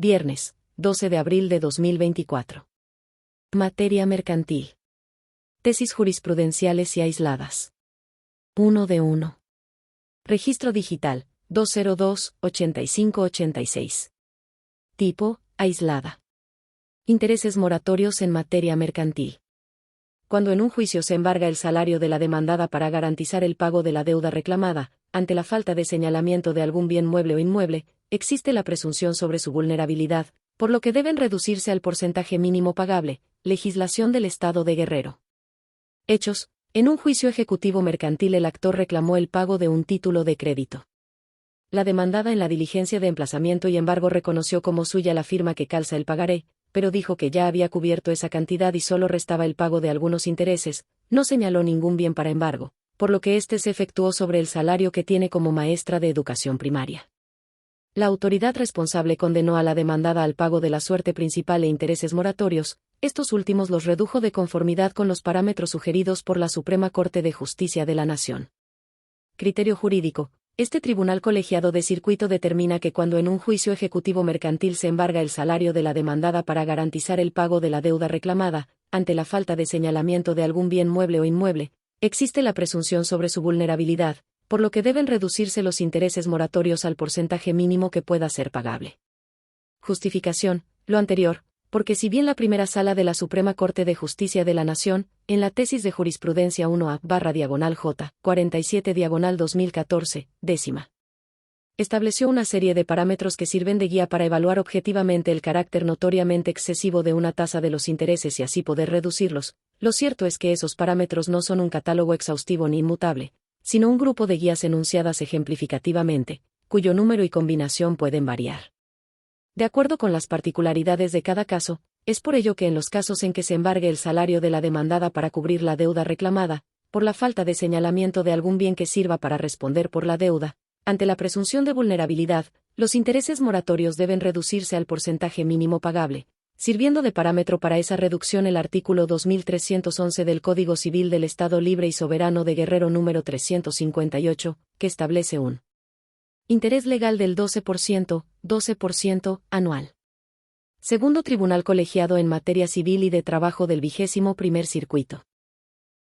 Viernes, 12 de abril de 2024. Materia mercantil. Tesis jurisprudenciales y aisladas. 1 de 1. Registro digital, 202-8586. Tipo, aislada. Intereses moratorios en materia mercantil. Cuando en un juicio se embarga el salario de la demandada para garantizar el pago de la deuda reclamada, ante la falta de señalamiento de algún bien mueble o inmueble, existe la presunción sobre su vulnerabilidad, por lo que deben reducirse al porcentaje mínimo pagable. Legislación del Estado de Guerrero. Hechos: en un juicio ejecutivo mercantil el actor reclamó el pago de un título de crédito. La demandada en la diligencia de emplazamiento y embargo reconoció como suya la firma que calza el pagaré, pero dijo que ya había cubierto esa cantidad y solo restaba el pago de algunos intereses. No señaló ningún bien para embargo, por lo que éste se efectuó sobre el salario que tiene como maestra de educación primaria. La autoridad responsable condenó a la demandada al pago de la suerte principal e intereses moratorios. Estos últimos los redujo de conformidad con los parámetros sugeridos por la Suprema Corte de Justicia de la Nación. Criterio jurídico. Este tribunal colegiado de circuito determina que cuando en un juicio ejecutivo mercantil se embarga el salario de la demandada para garantizar el pago de la deuda reclamada, ante la falta de señalamiento de algún bien mueble o inmueble, existe la presunción sobre su vulnerabilidad, por lo que deben reducirse los intereses moratorios al porcentaje mínimo que pueda ser pagable. Justificación: lo anterior, porque si bien la primera sala de la Suprema Corte de Justicia de la Nación, en la tesis de jurisprudencia 1A/J 47/2014, décima, estableció una serie de parámetros que sirven de guía para evaluar objetivamente el carácter notoriamente excesivo de una tasa de los intereses y así poder reducirlos, lo cierto es que esos parámetros no son un catálogo exhaustivo ni inmutable, sino un grupo de guías enunciadas ejemplificativamente, cuyo número y combinación pueden variar de acuerdo con las particularidades de cada caso. Es por ello que en los casos en que se embargue el salario de la demandada para cubrir la deuda reclamada, por la falta de señalamiento de algún bien que sirva para responder por la deuda, ante la presunción de vulnerabilidad, los intereses moratorios deben reducirse al porcentaje mínimo pagable, sirviendo de parámetro para esa reducción el artículo 2311 del Código Civil del Estado Libre y Soberano de Guerrero número 358, que establece un interés legal del 12% anual. Segundo Tribunal Colegiado en Materia Civil y de Trabajo del 21º Circuito.